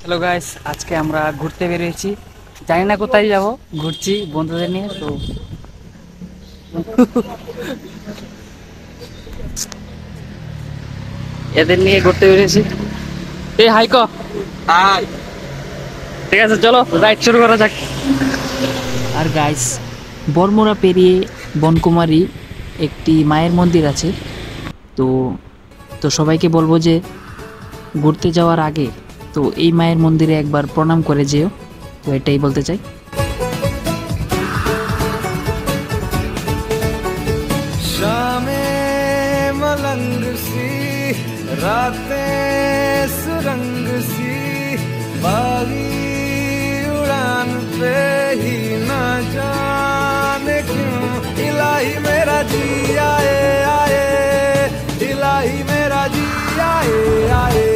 Hello guys, আজকে আমরা ঘুরতে বেরিয়েছি। জানি না কোথায় যাব, ঘুরছি বন্ধুদের নিয়ে। তো এদের নিয়ে ঘুরতে বেরিয়েছি। এই হাইকো, হাই। ঠিক আছে, চলো রাইড শুরু করা যাক। আর গাইস, বরমুড়া পেরিয়ে বনকুমারী একটি মায়ের মন্দির আছে। তো তো সবাইকে বলবো যে ঘুরতে যাওয়ার আগে তো এই মায়ের মন্দিরে একবার প্রণাম করে যেও। তো এটাই বলতে চাই। शामे मलंग सी रातें सुरंग सी बागी उड़ान पे ही ना जाने क्यों इलाही मेरा जी आए आए, इलाही मेरा जी आए आए।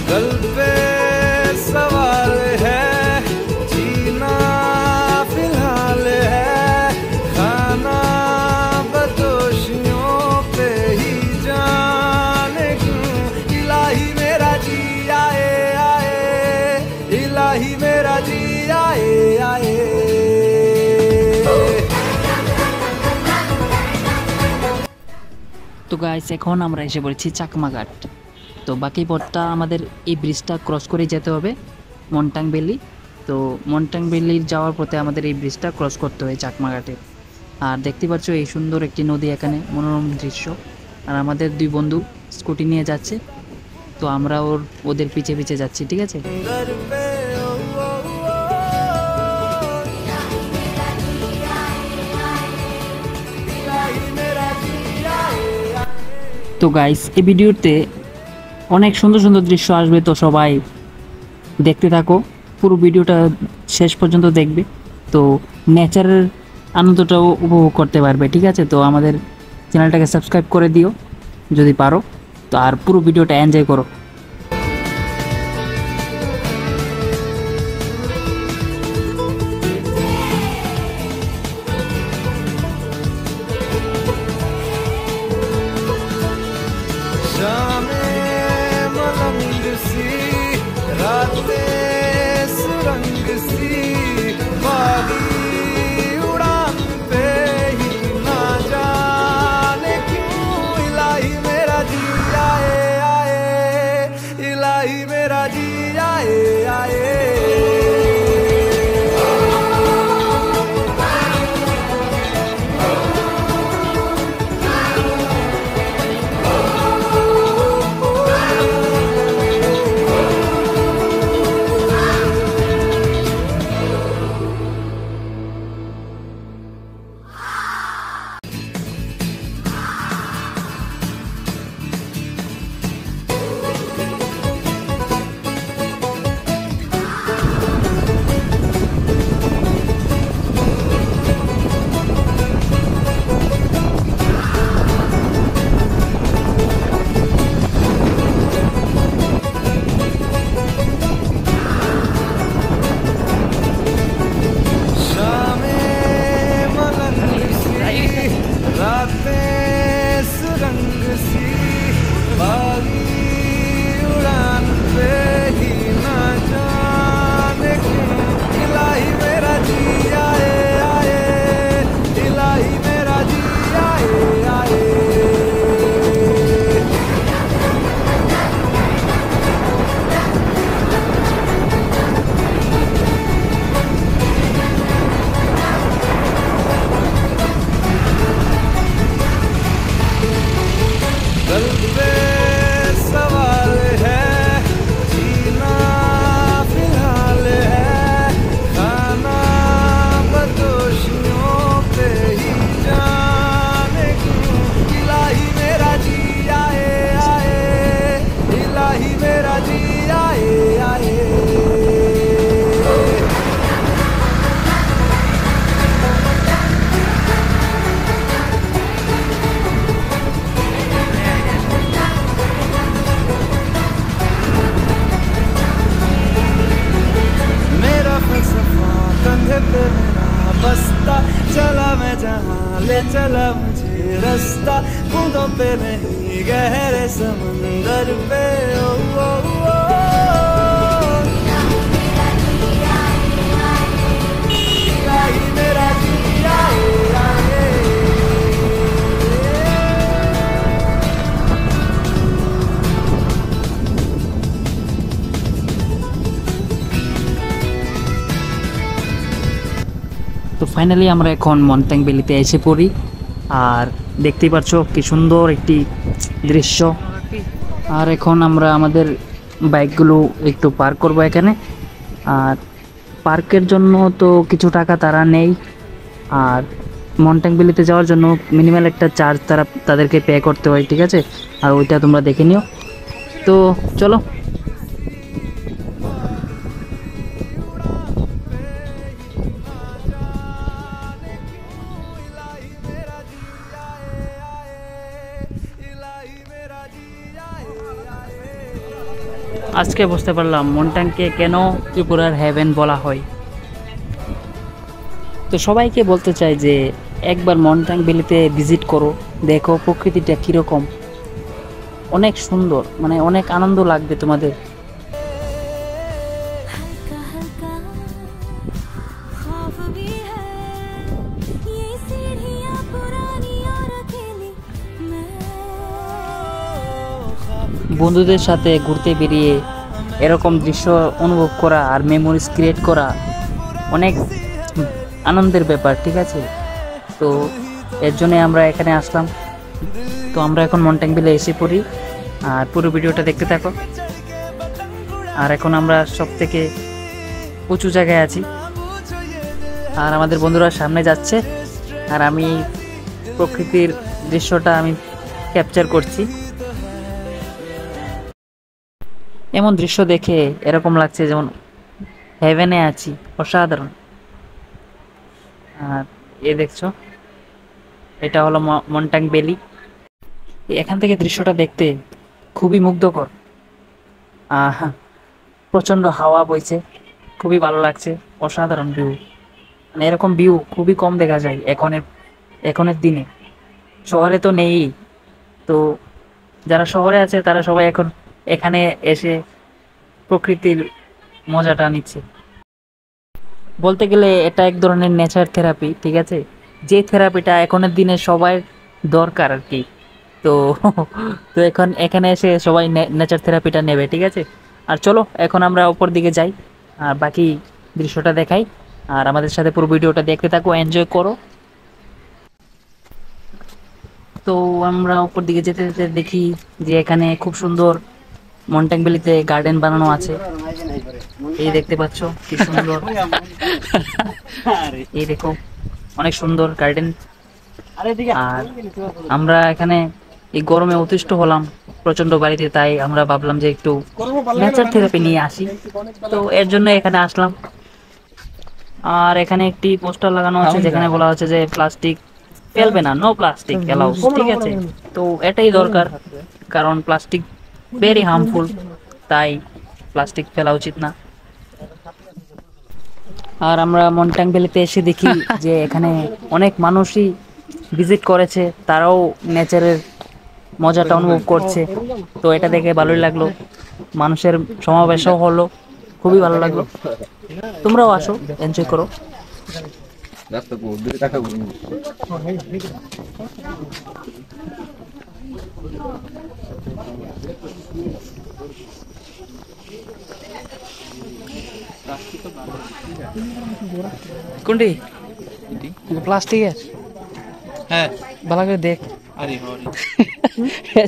गल पे सवाल है, जीना फिलहाल है, खाना बदोशियों पे ही जाने क्यों इलाही मेरा जी आए आए, इलाही मेरा जी आए आए। তো গাইস, এখন আমরা এসে পড়েছি চাকমা ঘাট। তো বাকি পথটা আমাদের এই ব্রিজটা ক্রস করে যেতে হবে মন্টাং ভ্যালি। তো মন্টাং ভ্যালির যাওয়ার পথে আমাদের এই ব্রিজটা ক্রস করতে হয় চাকমা ঘাটে। আর দেখতে পাচ্ছ এই সুন্দর একটি নদী, এখানে মনোরম দৃশ্য। আর আমাদের দুই বন্ধু স্কুটি নিয়ে যাচ্ছে, তো আমরা ওদের পিছে পিছে যাচ্ছি, ঠিক আছে। তো গাইস, এই ভিডিওতে অনেক সুন্দর সুন্দর দৃশ্য আসবে, তো সবাই দেখতে থাকো, পুরো ভিডিওটা শেষ পর্যন্ত দেখবে। তো নেচারের আনন্দটাও উপভোগ করতে পারবে, ঠিক আছে। তো আমাদের চ্যানেলটাকে সাবস্ক্রাইব করে দিও যদি পারো। তো আর পুরো ভিডিওটা এনজয় করো। शामे मलंग सी रातें सुरंग सी बागी उड़ान पे ही ना जाने क्यों इलाही मेरा जी आए आए, इलाही मेरा जी आए आए। ले चला मुझे रास्ता, बूंदों पे नहीं गहरे समंदर पे। ओ, ओ, ओ, इलाही मेरा जिया आए। তো ফাইনালি আমরা এখন মন্টাং ভ্যালিতে এসে পড়ি। আর দেখতেই পাচ্ছ কি সুন্দর একটি দৃশ্য। আর এখন আমরা আমাদের বাইকগুলো একটু পার্ক করব এখানে। আর পার্কের জন্য তো কিছু টাকা তারা নেই, আর মন্টাং ভ্যালিতে যাওয়ার জন্য মিনিমাল একটা চার্জ তাদেরকে পে করতে হয়, ঠিক আছে? আর ওইটা তোমরা দেখে নিও। তো চলো। আজকে বুঝতে পারলাম মন্টাংকে কেন ত্রিপুরার হেভেন বলা হয়। তো সবাইকে বলতে চাই যে একবার মন্টাং ভ্যালিতে ভিজিট করো, দেখো প্রকৃতিটা কীরকম, অনেক সুন্দর, মানে অনেক আনন্দ লাগবে তোমাদের। বন্ধুদের সাথে ঘুরতে বেরিয়ে এরকম দৃশ্য অনুভব করা আর মেমোরিজ ক্রিয়েট করা অনেক আনন্দের ব্যাপার, ঠিক আছে? তো এর জন্য আমরা এখানে আসলাম। তো আমরা এখন মন্টাং ভ্যালি এসে পড়ি, আর পুরো ভিডিওটা দেখতে থাকো। আর এখন আমরা সব থেকে উঁচু জায়গায় আছি, আর আমাদের বন্ধুরা সামনে যাচ্ছে, আর আমি প্রকৃতির দৃশ্যটা আমি ক্যাপচার করছি। এমন দৃশ্য দেখে এরকম লাগছে যেমন হেভেনে আছি, অসাধারণ। আর এ দেখছো, এটা হলো মন্টাং ভ্যালি। এখান থেকে দৃশ্যটা দেখতে খুবই মুগ্ধকর। প্রচণ্ড হাওয়া বইছে, খুবই ভালো লাগছে, অসাধারণ ভিউ। মানে এরকম ভিউ খুবই কম দেখা যায় এখনের দিনে, শহরে তো নেই। তো যারা শহরে আছে তারা সবাই এখন এখানে এসে প্রকৃতির মজাটা নিচ্ছে। বলতে গেলে এটা এক ধরনের নেচার থেরাপি, ঠিক আছে? যে থেরাপিটা এখনের দিনে সবার দরকার আর কি। তো তো এখন এখানে এসে সবাই নেচার থেরাপিটা নেবে, ঠিক আছে? আর চলো এখন আমরা উপর দিকে যাই আর বাকি দৃশ্যটা দেখাই। আর আমাদের সাথে পুরো ভিডিওটা দেখতে থাকো, এনজয় করো। তো আমরা উপর দিকে যেতে যেতে দেখি যে এখানে খুব সুন্দর মন্টাং ভ্যালিতে গার্ডেন বানানো আছে। এই দেখতে পাচ্ছ কি সুন্দর, এই দেখো অনেক সুন্দর গার্ডেন। আর আমরা এখানে এই গরমে অতিষ্ঠ হলাম প্রচন্ড বাড়িতে, তাই আমরা ভাবলাম যে একটু নেচার থেরাপি নিয়ে আসি। তো এর জন্য এখানে আসলাম। আর এখানে একটি পোস্টার লাগানো আছে যেখানে বলা হচ্ছে যে প্লাস্টিক ফেলবে না, নো প্লাস্টিক এলাউ, ঠিক আছে? তো এটাই দরকার, কারণ প্লাস্টিক ভেরি হার্মফুল, তাই প্লাস্টিক ফেলা উচিত না। আর আমরা মন্টাং ভ্যালিতে এসে দেখি যে এখানে অনেক মানুষই ভিজিট করেছে, তারাও নেচারের মজাটা অনুভব করছে। তো এটা দেখে ভালোই লাগলো, মানুষের সমাবেশও হলো, খুবই ভালো লাগলো। তোমরাও আসো, এনজয় করো। কোনটি প্লাস্টিকের? হ্যাঁ ভালো করে দেখ। আরে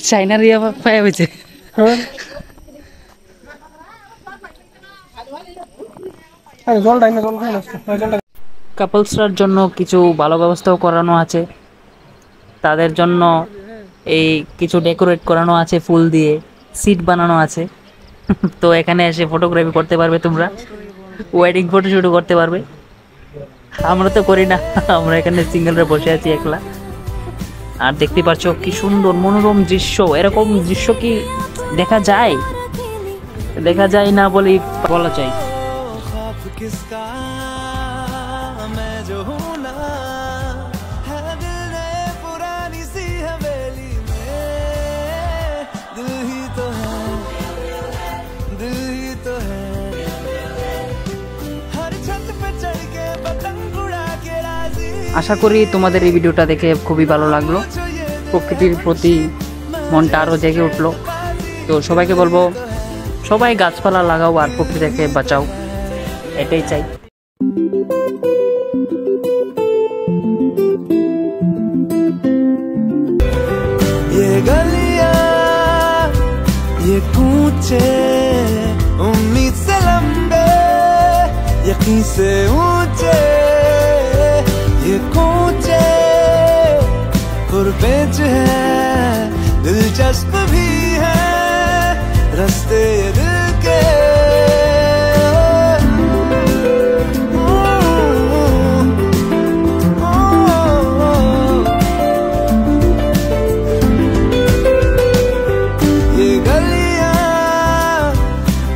চাইনার ইয়া পাই হয়েছে। কাপলসরার জন্য কিছু ভালো ব্যবস্থাও করানো আছে, তাদের জন্য এই কিছু ডেকোরেট করানো আছে ফুল দিয়ে, সিট বানানো আছে। তো এখানে এসে ফটোগ্রাফি করতে পারবে তোমরা, ওয়েডিং ফটোশুটও করতে পারবে। আমরা তো করি না, আমরা এখানে সিঙ্গেলরা বসে আছি একলা। আর দেখতে পাচ্ছ কি সুন্দর মনোরম দৃশ্য, এরকম দৃশ্য কি দেখা যায়? দেখা যায় না বলেই বলা যায়। किसका मैं जो हूं ना, है दिल ने আশা করি তোমাদের এই ভিডিওটা দেখে খুবই ভালো লাগলো, প্রকৃতির প্রতি মনটা আরও জেগে উঠলো। তো সবাইকে বলবো সবাই গাছপালা লাগাও আর প্রকৃতিকে বাঁচাও, এটাই চাই। ये गलियां ये कूचे उम्मीद से लंबे यकीन से ऊंचे ये कूचे पुरपेच है दिलचस्प भी है रास्ते ये दिल के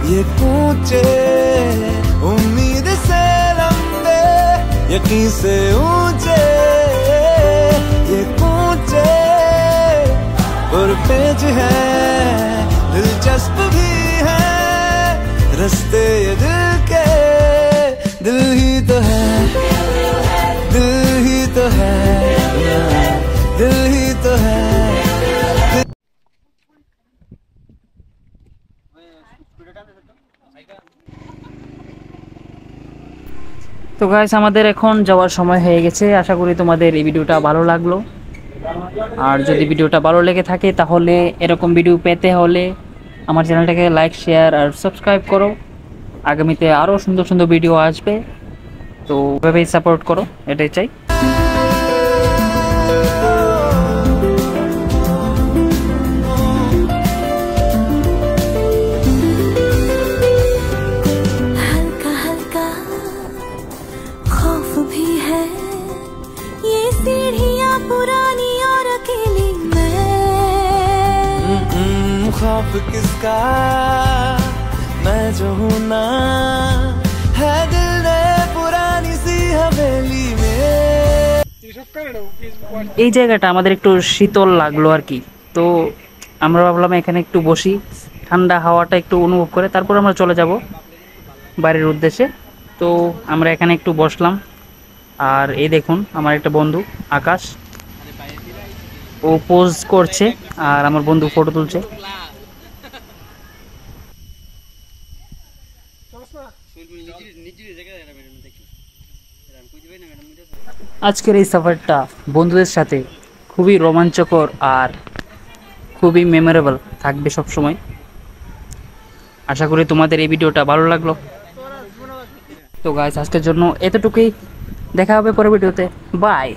ये कूचे उम्मीद से लंबे यकीन से ऊंचे ये कूचे पुरपेच है दिलचस्प भी है रास्ते ये दिल के दिल ही तो है दिल ही तो है दिल ही तो है। তো গাইস আমাদের এখন যাওয়ার সময় হয়ে গেছে। আশা করি তোমাদের এই ভিডিওটা ভালো লাগলো, আর যদি ভিডিওটা ভালো লেগে থাকে তাহলে এরকম ভিডিও পেতে হলে আমার চ্যানেলটাকে লাইক শেয়ার আর সাবস্ক্রাইব করো। আগামীতে আরও সুন্দর সুন্দর ভিডিও আসবে, তো এভাবেই সাপোর্ট করো, এটাই চাই। पुरानी और अकेली मैं खौफ किसका मैं जो हूँ ना है दिल ने पुरानी सी हवेली में। এই জায়গাটা আমাদের একটু শীতল লাগলো আর কি, তো আমরা ভাবলাম এখানে একটু বসি, ঠান্ডা হাওয়াটা একটু অনুভব করে তারপর আমরা চলে যাব বাড়ির উদ্দেশ্যে। তো আমরা এখানে একটু বসলাম, আর এই দেখুন আমার একটা বন্ধু আকাশ, ও পোজ করছে আর আমার বন্ধু ফটো তুলছে। আজকের এই সফরটা বন্ধুদের সাথে খুবই রোমাঞ্চকর আর খুবই মেমোরেবল থাকবে সব সময়। আশা করি তোমাদের এই ভিডিওটা ভালো লাগলো। তো গাইস আজকের জন্য এতটুকুই, দেখা হবে পরের ভিডিওতে, বাই।